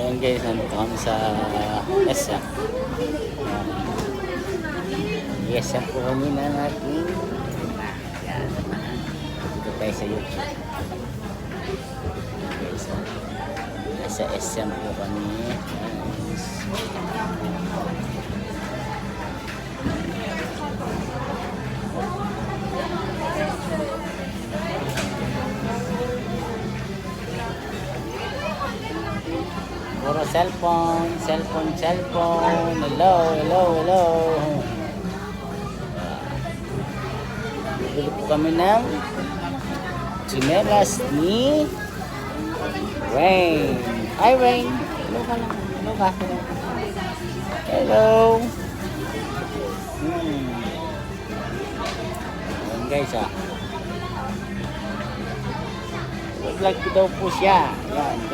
Ayan guys, nandito kami sa SM. SM po kami ng ating yan. Dito tayo sa YouTube. Guys, nasa SM po kami. Puro cellphone. Hello. Bibili po kami ng chinelas ni Rain. Hi Rain. Hello ka lang. Hello ka. Hello. Ayan guys Vlog ko daw po siya. Ayan.